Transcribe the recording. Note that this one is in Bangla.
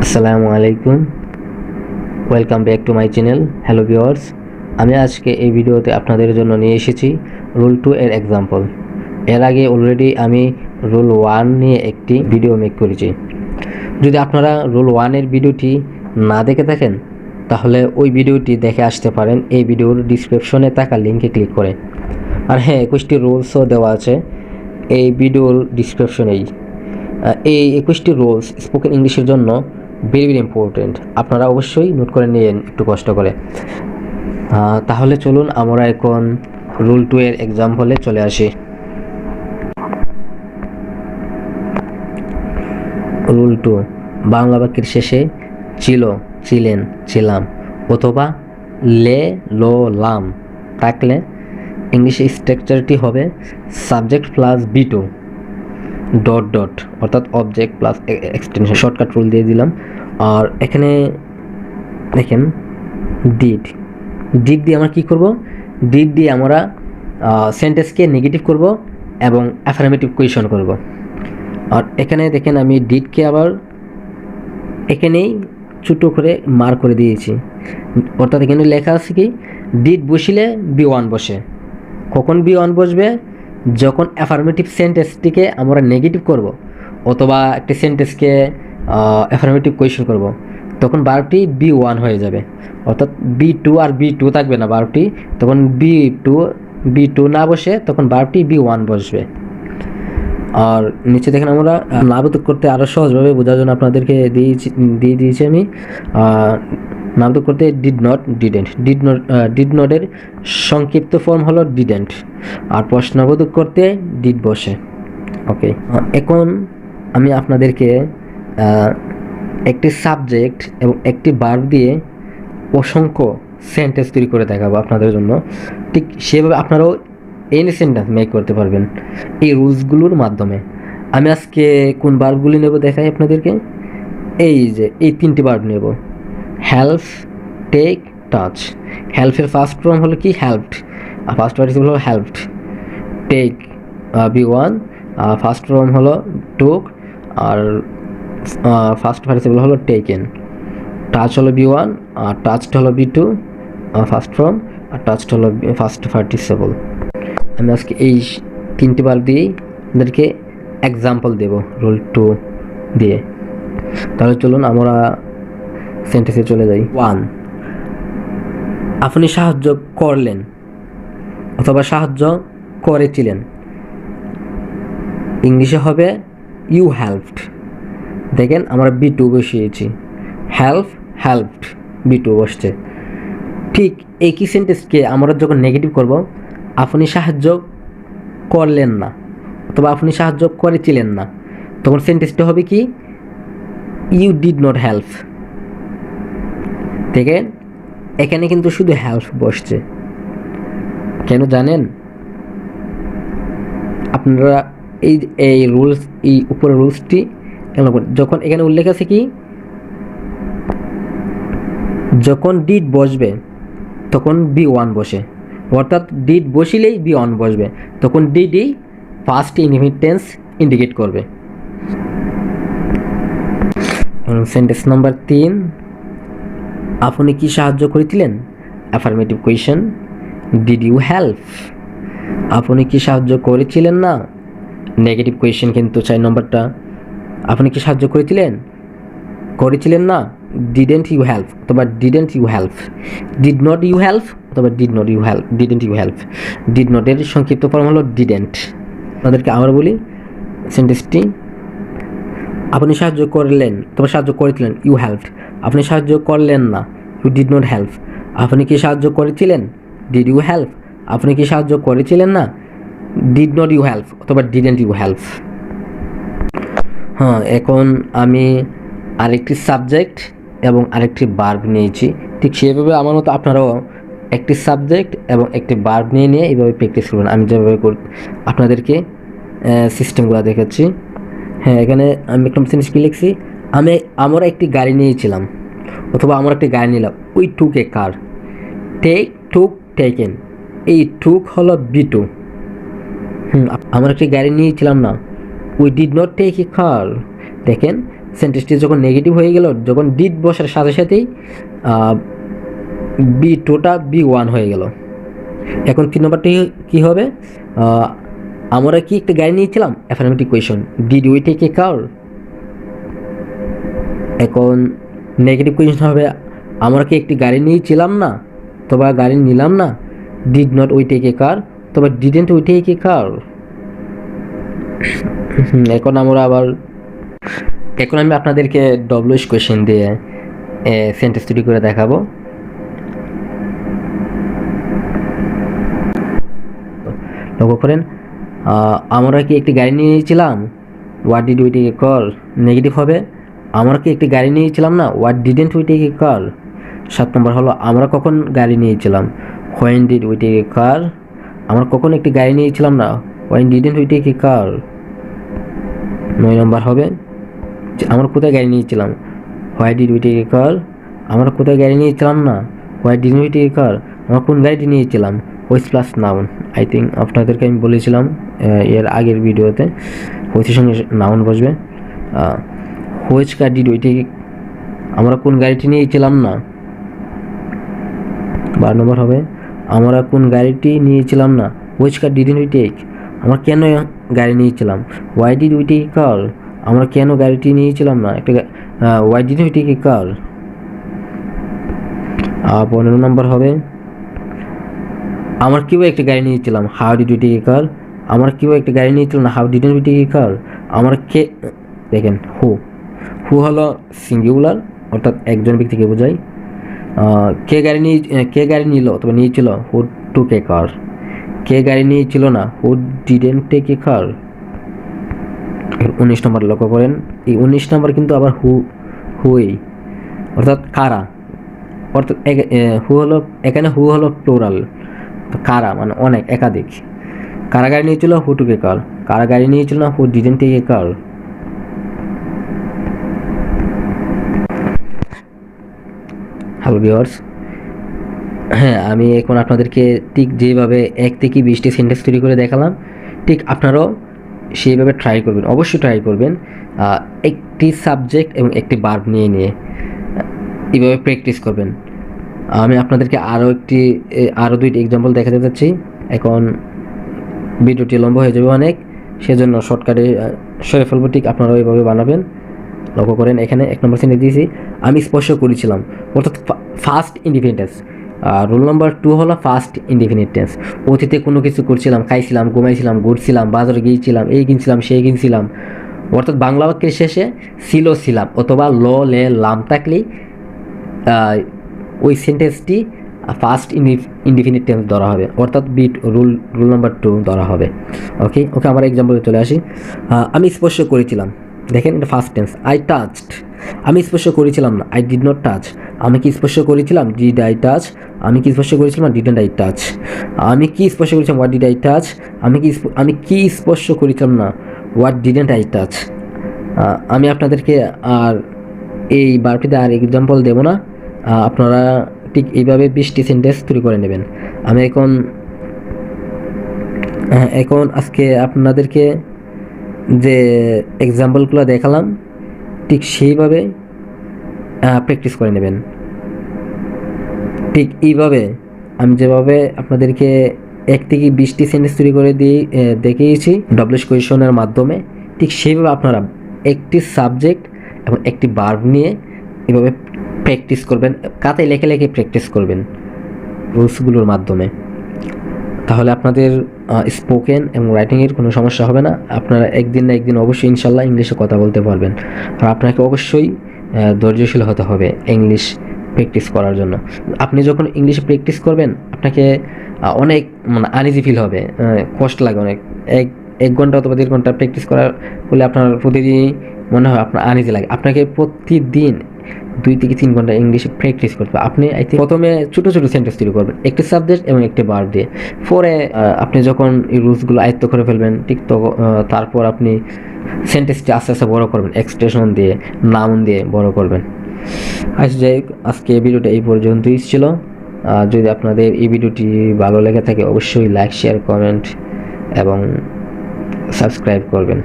আসসালামু আলাইকুম, welcome back to my channel. Hello viewers, আমি আজকে এই ভিডিওতে আপনাদের জন্য নিয়ে এসেছি রুল 2 এর এক্সাম্পল। এর আগে অলরেডি আমি রুল 1 নিয়ে একটি ভিডিও মেক করেছি। যদি আপনারা রুল 1 এর ভিডিওটি না দেখে থাকেন তাহলে ওই ভিডিওটি দেখে আসতে পারেন এই ভিডিওর ডিসক্রিপশনে থাকা লিঙ্কে ক্লিক করে। আর হ্যাঁ, 21টি রুলসও দেওয়া আছে এই ভিডিওর ডিসক্রিপশনেই। এই 21টি রুলস স্পোকেন ইংলিশের জন্য ভেরি ভেরি ইম্পর্টেন্ট। আপনারা অবশ্যই নোট করে নিন একটু কষ্ট করে। তাহলে চলুন আমরা এখন রুল 2 এর এক্সাম্পলে চলে আসি। রুল 2, বাংলা বাক্যের শেষে ছিল, ছিলেন, ছিলাম অথবা লে, লো, লাম থাকলে ইংলিশে স্ট্রাকচারটি হবে subject plus B2 dot dot, অর্থাৎ object plus extension, shortcut rule দিয়ে দিলাম। আর এখানে দেখেন ডিড দিয়ে আমরা কী করব? ডিড দিয়ে আমরা সেন্টেন্সকে নেগেটিভ করব এবং অ্যাফার্মেটিভ কোয়েশন করব। আর এখানে দেখেন আমি ডিডকে আবার এখানেই ছোটো করে মার্ক করে দিয়েছি, অর্থাৎ এখানে লেখা আছে কি ডিড বসিলে B1 বসে। কখন B1 বসবে? যখন অ্যাফার্মেটিভ সেন্টেন্সটিকে আমরা নেগেটিভ করব অথবা একটি সেন্টেন্সকে অ্যাফার্মেটিভ কোয়েশন করব, তখন বারটি B1 হয়ে যাবে, অর্থাৎ B2 আর B2 থাকবে না বারটি। তখন B2 না বসে তখন বারটি B1 বসবে। আর নিচে দেখেন আমরা নামবোধক করতে আরও সহজভাবে বোঝার জন্য আপনাদেরকে দিয়ে দিয়েছি আমি। নামবোধক করতে ডিড নট, ডিডেন্ট। ডিড নটের সংক্ষিপ্ত ফর্ম হলো ডিডেন্ট। আর প্রশ্নবোধক করতে ডিড বসে। ওকে, এখন আমি আপনাদেরকে একটি সাবজেক্ট এবং একটি ভার্ব দিয়ে অসংখ্য সেন্টেন্স তৈরি করে দেখাবো আপনাদের জন্য। ঠিক সেভাবে আপনারাও এনি সেন্টেন্স মেক করতে পারবেন এই রুলসগুলোর মাধ্যমে। আমি আজকে কোন ভার্বগুলি নেব দেখাই আপনাদেরকে। এই যে এই তিনটি ভার্ব নেব, হেল্প, টেক, টাচ। হেল্পের ফার্স্ট ফর্ম হলো কি হেল্পড, আর ফার্স্ট পার্টিসিপল হলো helped. Take B1, first form হলো টুক, আর ফার্স্ট পার্টিসিপল হলো টেকেন। টাচ হলো B1, আর টাচড হলো B2 ফার্স্ট ফর্ম, আর টাচড হলো ফার্স্ট পার্টিসিপল। আমি আজকে এই তিনটি ভার্ব দিয়েই আপনাদেরকে এক্সাম্পল দেব রুল 2 দিয়ে। তাহলে চলুন আমরা সেন্টেন্সে চলে যাই। 1, আপনি সাহায্য করলেন অথবা সাহায্য করেছিলেন, ইংলিশে হবে ইউ হেল্পড। দেখেন আমরা B2 বসিয়েছি, হেল্পড B2 বসছে। ঠিক একই সেন্টেন্সকে আমরা যখন নেগেটিভ করব, আপনি সাহায্য করলেন না অথবা আপনি সাহায্য করেছিলেন না, তখন সেন্টেন্সটা হবে কি ইউ ডিড নট হেল্প। দেখেন এখানে কিন্তু শুধু হেল্প বসছে, কেন জানেন? আপনারা এই রুলস, এই উপরের রুলসটি যখন এখানে উল্লেখ আছে কি যখন ডিড বসবে তখন B1 বসে, অর্থাৎ ডিড বসিলেই B1 বসবে, তখন ডিডই ফার্স্ট ইনডিফিনিট টেন্স ইন্ডিকেট করবে। সেন্টেন্স নাম্বার 3, আপনি কি সাহায্য করেছিলেন? Affirmative question, did you help. আপনি কি সাহায্য করেছিলেন না? নেগেটিভ কোয়েশন কিন্তু 4 নম্বরটা। আপনি কি সাহায্য করেছিলেন না? ডিডেন্ট ইউ হেল্প অথবা didn't you help. Did not you help অথবা ডিডেন্ট ইউ হেল্প। ডিড নটের সংক্ষিপ্ত ফর্ম হলো ডিডেন্ট। আপনাদেরকে আবার বলি সেন্টেন্সটি। আপনি সাহায্য করলেন অথবা সাহায্য করেছিলেন, ইউ হেল্পড। আপনি সাহায্য করলেন না, ইউ ডিড নট হেল্প। আপনি কি সাহায্য করেছিলেন? Did you help. আপনি কি সাহায্য করেছিলেন না? ডিড নট ইউ হেল্প অথবা ডিডেন্ট ইউ হেল্প। এখন আমি আরেকটি সাবজেক্ট এবং আরেকটি ভার্ব নিয়েছি। ঠিক সেভাবে আমার মতো আপনারাও একটি সাবজেক্ট এবং একটি ভার্ব নিয়ে এইভাবে প্র্যাকটিস করবেন। আমি যেভাবে আপনাদেরকে সিস্টেমগুলো দেখাচ্ছি। হ্যাঁ, এখানে আমি একটা জিনিস কি লিখছি, আমরা একটি গাড়ি নিয়েছিলাম অথবা আমরা একটি গাড়ি নিলাম। ওই টুক এ কার। টুক, টেকেন, এই টুক হলো B2। আমরা একটি গাড়ি নিয়েছিলাম না, we did not take a car. দেখেন সেন্টেন্সটি যখন নেগেটিভ হয়ে গেল, যখন ডিড বসার সাথে সাথেই বি টুটা বি ওয়ান হয়ে গেল। এখন 3 নম্বরটি কী হবে? আমরা কি একটা গাড়ি নিয়েছিলাম? Affirmative question, did we take a car? এখন নেগেটিভ কোয়েশন হবে আমরা কি একটি গাড়ি নিয়েছিলাম না, অথবা গাড়ি নিলাম না। Did not we take a car, অথবা didn't we take a car. এখন আমি আপনাদেরকে ডব্লিউএস কোয়েশন দিয়ে সেন্টেন্স তৈরি করে দেখাবো। লক্ষ্য করেন, আমরা কি একটি গাড়ি নিয়েছিলাম? What did we take a car. Negative হবে আমরা কি একটি গাড়ি নিয়েছিলাম না? What didn't we take a car. 7 নম্বর হলো আমরা কখন গাড়ি নিয়েছিলাম? When did we take a car. আমরা কখন একটি গাড়ি নিয়েছিলাম না? When didn't we take a car. 9 নম্বর হবে আমরা কোথায় গাড়ি নিয়েছিলাম? Why did we take a car. আমরা কোথায় গাড়ি নিয়েছিলাম না? Why didn't we take a car. আমরা কোন গাড়িটি নিয়েছিলাম? Which plus noun. I think আপনাদেরকে আমি বলেছিলাম এর আগের ভিডিওতে, হুইচের সঙ্গে নাউন বসবে। Which car did we take, আমরা কোন গাড়িটি নিয়েছিলাম না। 12 নম্বর হবে আমরা কোন গাড়িটি নিয়েছিলাম না? Which car didn't we take. আমরা কেন গাড়ি নিয়েছিলাম? Why did we take a car. আমরা কেন গাড়িটি নিয়েছিলাম না? একটা why did we take a car. 15 নম্বর হবে আমরা কিভাবে একটা গাড়ি নিয়েছিলাম? How did we take a car. আমরা কিভাবে একটা গাড়ি নিয়েছিলাম না? How didn't we take a car. আমরা কে, দেখেন হু হলো সিঙ্গুলার, অর্থাৎ একজন ব্যক্তিকে বোঝায়। কে গাড়ি নিল অথবা নিয়েছিল? হু টুক এ কার। কে গাড়ি নিয়েছিল না? হু ডিডেন্ট টেক এ কার। 19 নম্বর লক্ষ্য করেন, এই 19 নম্বর কিন্তু আবার হুই, অর্থাৎ কারা, অর্থাৎ এখানে হু হলো প্লুরাল, কারা মানে অনেক, একাধিক। কারা গাড়ি নিয়েছিল? হু টুক এ কার। কারা গাড়ি নিয়েছিল না? Who didn't take a car. Hello viewers, হ্যাঁ আমি এখন আপনাদেরকে ঠিক যেভাবে 1 থেকে 20টি সেন্টেন্স তৈরি করে দেখালাম, ঠিক আপনারাও সেইভাবে ট্রাই করবেন, অবশ্যই ট্রাই করবেন। একটি সাবজেক্ট এবং একটি ভার্ব নিয়ে এইভাবে প্র্যাকটিস করবেন। আমি আপনাদেরকে আরও 2টি এক্সাম্পল দেখাতে চাচ্ছি। এখন ভিডিওটি লম্বা হয়ে যাবে অনেক, সেজন্য শর্টকাটে সরে ফেলবো। ঠিক আপনারাও এইভাবে বানাবেন। লক্ষ্য করেন, এখানে 1 নম্বর সেন্টেন্স দিয়েছি আমি স্পর্শ করেছিলাম, অর্থাৎ ফার্স্ট ইনডিফিনিট। রুল নাম্বার 2 হলো ফার্স্ট ইনডিফিনিট টেন্স। অতীতে কোনো কিছু করছিলাম, খাইছিলাম, ঘুমাইছিলাম, ঘুরছিলাম, বাজারে গিয়েছিলাম, এই কিনছিলাম, সেই কিনছিলাম, অর্থাৎ বাংলা বাক্যের শেষে ছিলাম অথবা লে লাম থাকলেই ওই সেন্টেন্সটি ফার্স্ট ইনডিফিনিট টেন্স ধরা হবে, অর্থাৎ রুল নাম্বার 2 ধরা হবে। ওকে, আমার এক্সাম্পলে চলে আসি। আমি স্পর্শ করেছিলাম, দেখেন এটা ফার্স্ট টেন্স। আই টাচড, আমি স্পর্শ করেছিলাম না, আই ডিড নট টাচ। আমি কি স্পর্শ করেছিলাম? Did I touch. আমি কি স্পর্শ করেছিলাম? Didn't I touch. আমি কি স্পর্শ করেছিলাম? What did I touch. আমি কি স্পর্শ করেছিলাম না? What didn't I touch. আমি আপনাদেরকে আর এই বারটিতে আর এক্সাম্পল দেব না, আপনারা ঠিক এইভাবে 20টি সেন্টেন্স তৈরি করে নেবেন। আমি এখন আজকে আপনাদেরকে যে এক্সাম্পলগুলো দেখালাম ঠিক সেইভাবে প্র্যাকটিস করে নেবেন। ঠিক এইভাবে আমি যেভাবে আপনাদেরকে 1 থেকে 20টি সেন্টেন্স তৈরি করে দেখিয়েছি ডব্লিউএস কোয়েশনের মাধ্যমে, ঠিক সেইভাবে আপনারা একটি সাবজেক্ট এবং একটি ভার্ব নিয়ে এভাবে প্র্যাকটিস করবেন, খাতায় লেখে প্র্যাকটিস করবেন রুলসগুলোর মাধ্যমে। তাহলে আপনাদের স্পোকেন এবং রাইটিংয়ের কোনো সমস্যা হবে না। আপনারা একদিন না একদিন অবশ্যই ইনশাল্লাহ ইংলিশে কথা বলতে পারবেন। আর আপনাকে অবশ্যই ধৈর্যশীল হতে হবে ইংলিশ প্র্যাকটিস করার জন্য। আপনি যখন ইংলিশে প্র্যাকটিস করবেন আপনাকে অনেক আনইজি ফিল হবে, কষ্ট লাগে অনেক। 1 ঘন্টা অথবা 1.5 ঘন্টা প্র্যাকটিস করার ফলে আপনার প্রতিদিনই মনে হয় আপনার আনইজি লাগে। আপনাকে প্রতিদিন 2 থেকে 3 ঘন্টা ইংলিশে প্র্যাকটিস করতে হবে। আপনি প্রথমে ছোটো সেন্টেন্স তৈরি করবেন একটি সাবজেক্ট এবং একটি ভার্ব দিয়ে। পরে আপনি যখন এই রুলসগুলো আয়ত্ত করে ফেলবেন ঠিক তারপর আপনি সেন্টেন্সটি আস্তে আস্তে বড় করবেন, এক্সপ্রেশন দিয়ে, নাউন দিয়ে বড় করবেন। যাই হোক, আজকে এই ভিডিওটা এই পর্যন্তই ছিল। যদি আপনাদের এই ভিডিওটি ভালো লেগে থাকে অবশ্যই লাইক, শেয়ার, কমেন্ট এবং সাবস্ক্রাইব করবেন।